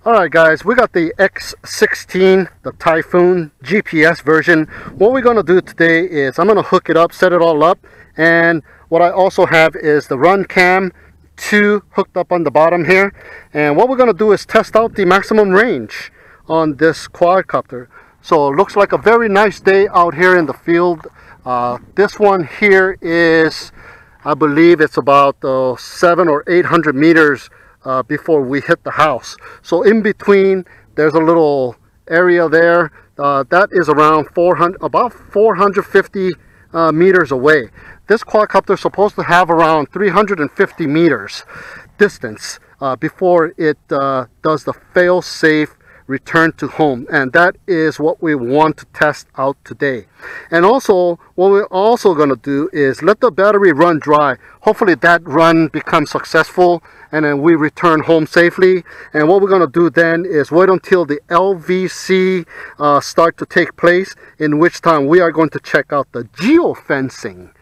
Alright guys, we got the X-16, the Typhoon GPS version. What we're going to do today is I'm going to hook it up, set it all up, and what I also have is the run cam 2 hooked up on the bottom here. And what we're going to do is test out the maximum range on this quadcopter. So it looks like a very nice day out here in the field. This one here is, I believe it's about 700 or 800 meters before we hit the house. So in between there's a little area there that is around about 450 meters away. This quadcopter is supposed to have around 350 meters distance before it does the fail-safe return to home, and that is what we want to test out today. And also what we're also going to do is let the battery run dry. Hopefully that run becomes successful and then we return home safely. And what we're going to do then is wait until the LVC start to take place, in which time we are going to check out the geofencing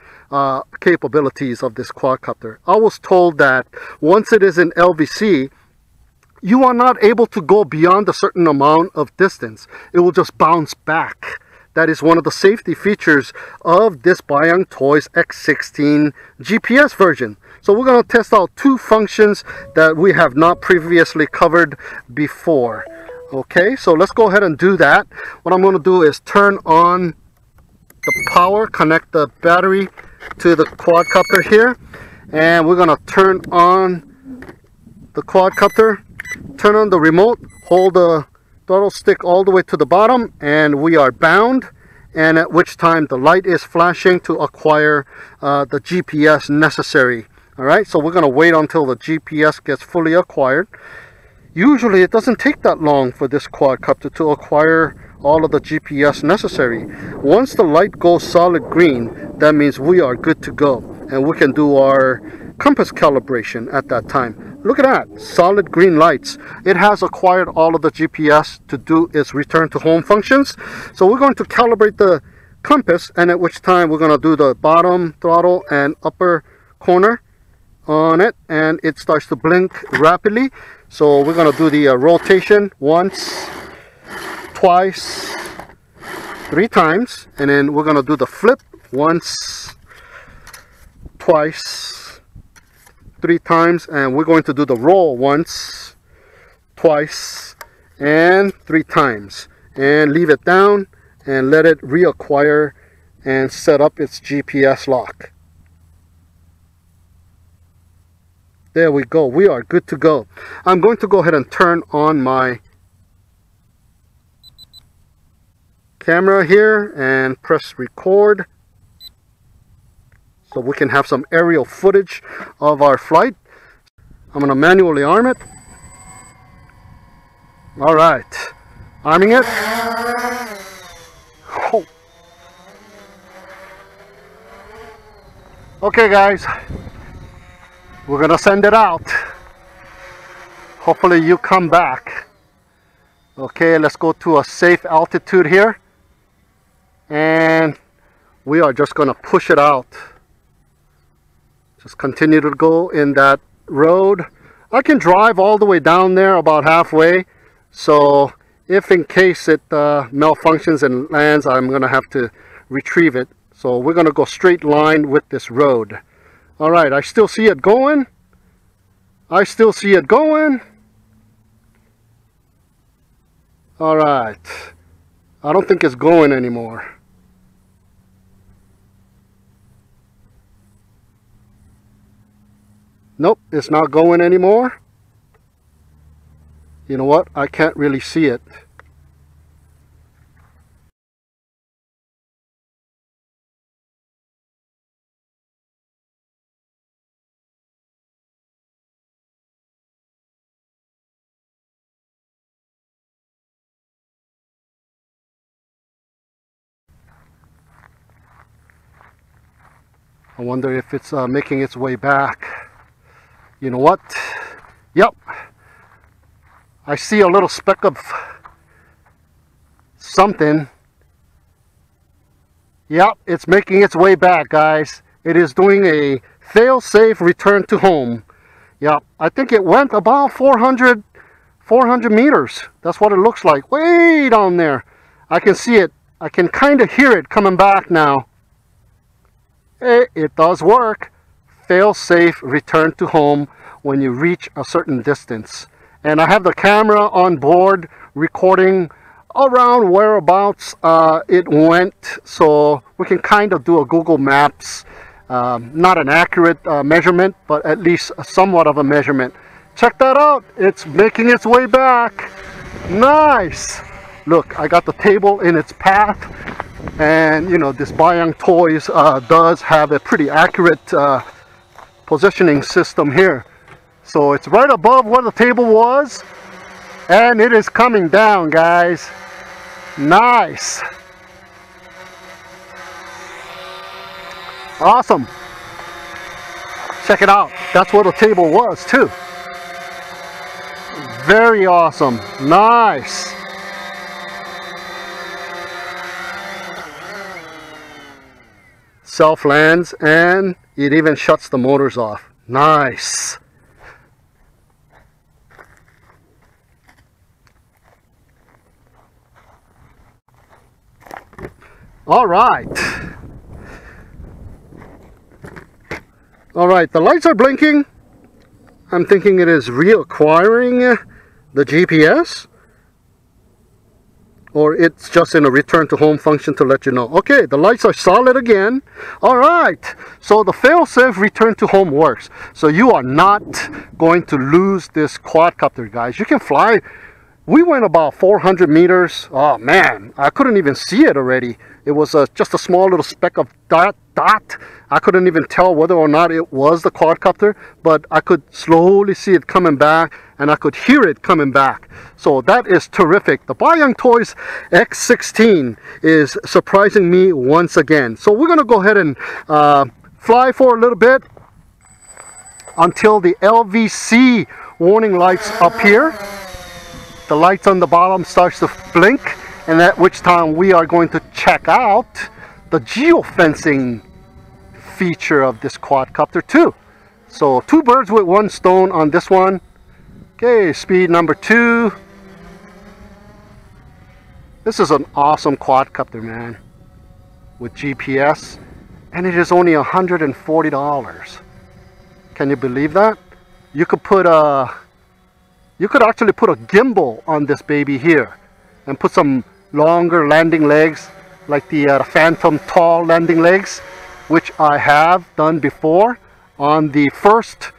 capabilities of this quadcopter. I was told that once it is in LVC, you are not able to go beyond a certain amount of distance. It will just bounce back. That is one of the safety features of this Bayang Toys X-16 GPS version. So we're going to test out 2 functions that we have not previously covered before. Okay, so let's go ahead and do that. What I'm going to do is turn on the power, connect the battery to the quadcopter here, and we're going to turn on the quadcopter. Turn on the remote, hold the throttle stick all the way to the bottom, and we are bound, and at which time the light is flashing to acquire the GPS necessary. Alright, so we're going to wait until the GPS gets fully acquired. Usually it doesn't take that long for this quadcopter to acquire all of the GPS necessary. Once the light goes solid green, that means we are good to go, and we can do our compass calibration at that time. Look at that, solid green lights. It has acquired all of the GPS to do its return to home functions. So we're going to calibrate the compass, and at which time we're going to do the bottom throttle and upper corner on it, and it starts to blink rapidly. So we're going to do the rotation once, twice, 3 times, and then we're going to do the flip once, twice, 3 times, and we're going to do the roll once, twice, and 3 times, and leave it down and let it reacquire and set up its GPS lock. There we go, we are good to go. I'm going to go ahead and turn on my camera here and press record, so we can have some aerial footage of our flight. I'm going to manually arm it. Alright, arming it. Oh. Okay guys, we're going to send it out. Hopefully you come back. Okay, let's go to a safe altitude here, and we are just going to push it out. Just continue to go in that road. I can drive all the way down there about halfway, so if in case it malfunctions and lands, I'm going to have to retrieve it. So we're going to go straight line with this road. Alright, I still see it going. I still see it going. Alright, I don't think it's going anymore. Nope, it's not going anymore. You know what? I can't really see it. I wonder if it's making its way back. You know what? Yep. I see a little speck of something. Yep, it's making its way back, guys. It is doing a fail-safe return to home. Yep, I think it went about 400 400 meters. That's what it looks like. Way down there. I can see it. I can kind of hear it coming back now. It does work. Failsafe return to home when you reach a certain distance. And I have the camera on board recording around whereabouts it went, so we can kind of do a Google Maps, not an accurate measurement, but at least somewhat of a measurement. Check that out. It's making its way back. Nice. Look, I got the table in its path, and you know, this Bayang Toys does have a pretty accurate positioning system here. So it's right above where the table was, and it is coming down, guys. Nice. Awesome. Check it out. That's where the table was too. Very awesome. Nice. Self lands, and it even shuts the motors off. Nice. All right. All right, the lights are blinking. I'm thinking it is reacquiring the GPS, or it's just in a return to home function to let you know. Okay, the lights are solid again. All right, so the failsafe return to home works. So you are not going to lose this quadcopter, guys. You can fly. We went about 400 meters. Oh man, I couldn't even see it already. It was just a small little speck of dot. I couldn't even tell whether or not it was the quadcopter, but I could slowly see it coming back, and I could hear it coming back. So that is terrific. The Bayang Toys X-16 is surprising me once again. So we're going to go ahead and fly for a little bit until the LVC warning lights appear. The lights on the bottom starts to blink, and at which time we are going to check out the geofencing feature of this quadcopter too. So two birds with one stone on this one. Okay, speed number 2. This is an awesome quadcopter, man, with GPS, and it is only $140. Can you believe that? You could put you could actually put a gimbal on this baby here and put some longer landing legs, like the Phantom tall landing legs, which I have done before on the first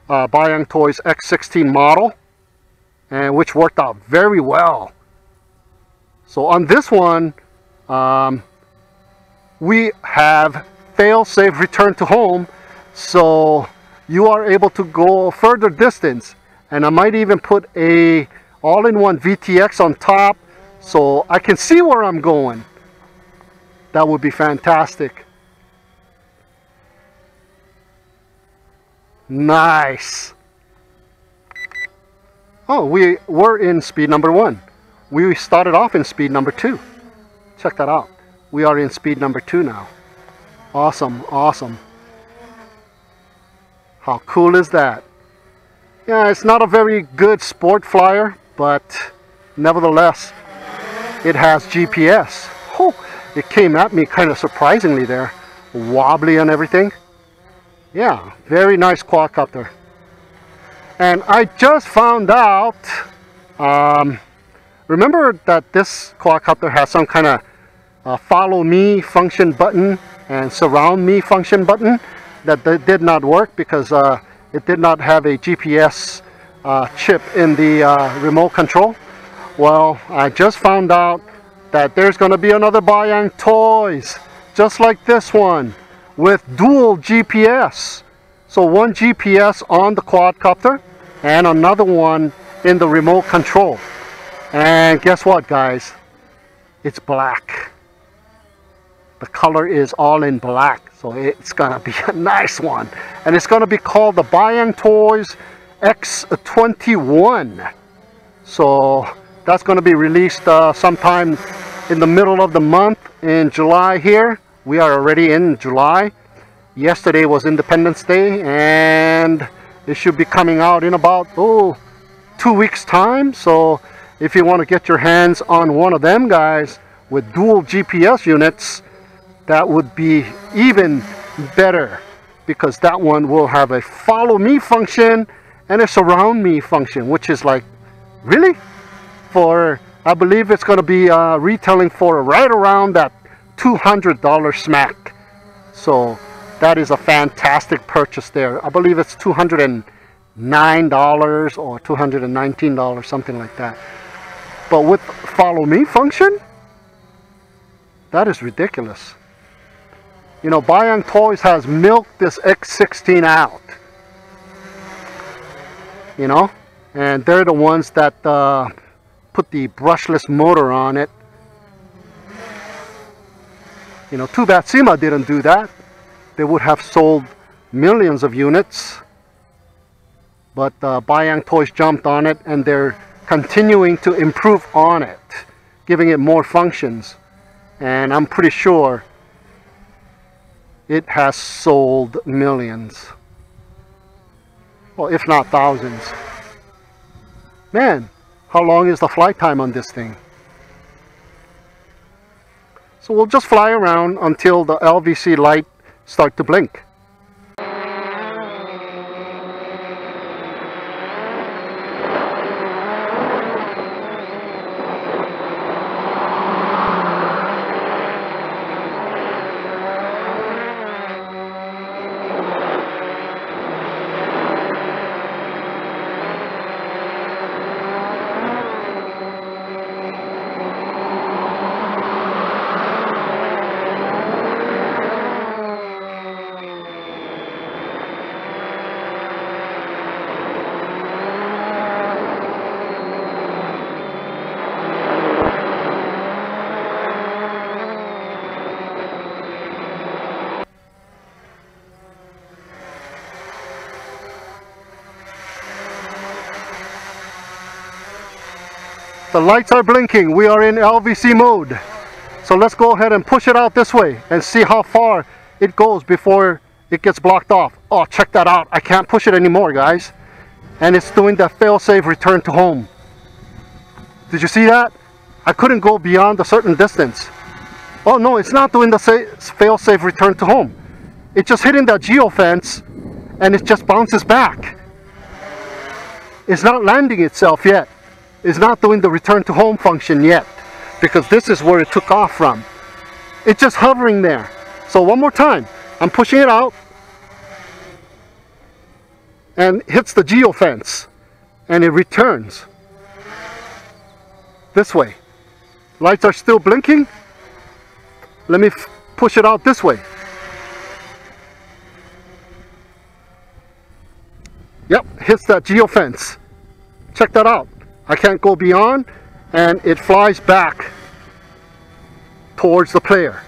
Bayang Toys X-16 model, and which worked out very well. So on this one, we have fail-safe return to home, so you are able to go further distance. And I might even put a all-in-one VTX on top, so I can see where I'm going. That would be fantastic. Nice. Oh, we were in speed number 1. We started off in speed number 2. Check that out. We are in speed number 2 now. Awesome, awesome. How cool is that? Yeah, it's not a very good sport flyer, but nevertheless, it has GPS. Oh, it came at me kind of surprisingly there. Wobbly and everything. Yeah, very nice quadcopter. And I just found out, remember that this quadcopter has some kind of follow me function button and surround me function button that did not work because it did not have a GPS chip in the remote control. Well, I just found out that there's going to be another Bayang Toys just like this one with dual GPS. So one GPS on the quadcopter and another one in the remote control. And guess what, guys? It's black. The color is all in black, so it's gonna be a nice one, and it's gonna be called the Bayang Toys X-21. So that's gonna be released sometime in the middle of the month in July here. We are already in July. Yesterday was Independence Day, and it should be coming out in about 2 2 weeks time. So if you want to get your hands on one of them guys with dual GPS units, that would be even better, because that one will have a follow me function and a surround me function, which is like, really? For, I believe it's going to be retailing for right around that $200 smack. So that is a fantastic purchase there. I believe it's $209 or $219, something like that. But with follow me function, that is ridiculous. You know, Bayang Toys has milked this X-16 out. You know, and they're the ones that put the brushless motor on it. You know, too bad SEMA didn't do that. They would have sold millions of units. But Bayang Toys jumped on it, and they're continuing to improve on it, giving it more functions. And I'm pretty sure it has sold millions. Well, if not thousands. Man, how long is the flight time on this thing? So we'll just fly around until the LVC light starts to blink. The lights are blinking. We are in LVC mode. So let's go ahead and push it out this way and see how far it goes before it gets blocked off. Oh, check that out. I can't push it anymore, guys. And it's doing the failsafe return to home. Did you see that? I couldn't go beyond a certain distance. Oh no, it's not doing the failsafe return to home. It's just hitting that geofence and it just bounces back. It's not landing itself yet. It's not doing the return to home function yet, because this is where it took off from. It's just hovering there. So one more time, I'm pushing it out and hits the geofence and it returns this way. Lights are still blinking. Let me push it out this way. Yep, hits that geofence. Check that out. I can't go beyond, and it flies back towards the player.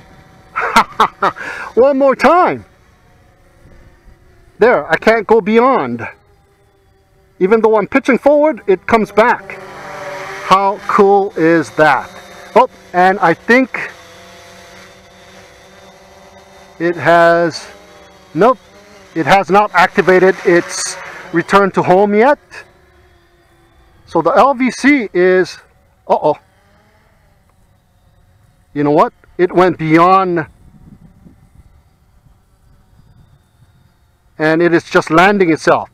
One more time. There, I can't go beyond. Even though I'm pitching forward, it comes back. How cool is that? Oh, and I think it has, nope, it has not activated its return to home yet. So the LVC is, uh-oh. You know what? It went beyond, and it is just landing itself.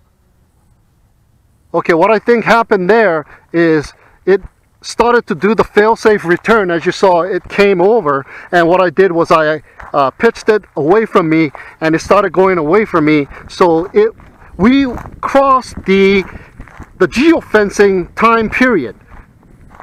Okay, what I think happened there is it started to do the failsafe return. As you saw, it came over, and what I did was I pitched it away from me, and it started going away from me. So we crossed the geofencing time period,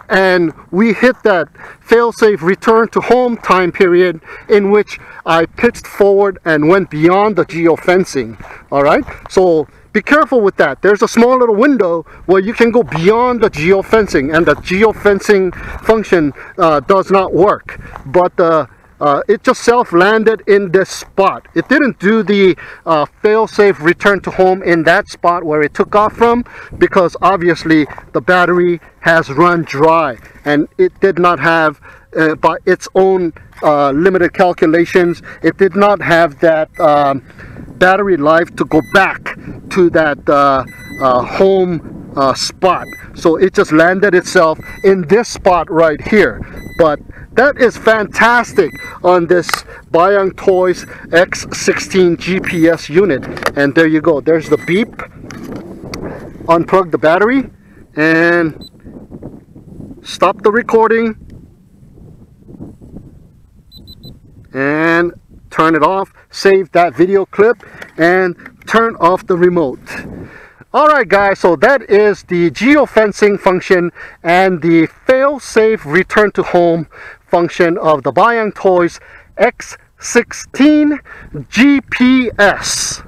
and we hit that failsafe return to home time period, in which I pitched forward and went beyond the geofencing. All right, so be careful with that. There's a small little window where you can go beyond the geofencing, and the geofencing function does not work, but it just self-landed in this spot. It didn't do the fail-safe return to home in that spot where it took off from, because obviously the battery has run dry, and it did not have, by its own limited calculations, it did not have that battery life to go back to that home spot. So it just landed itself in this spot right here. But that is fantastic on this Bayang Toys X-16 GPS unit. And there you go. There's the beep. Unplug the battery and stop the recording and turn it off. Save that video clip and turn off the remote. Alright guys, so that is the geofencing function and the fail-safe return to home function of the Bayang Toys X-16 GPS.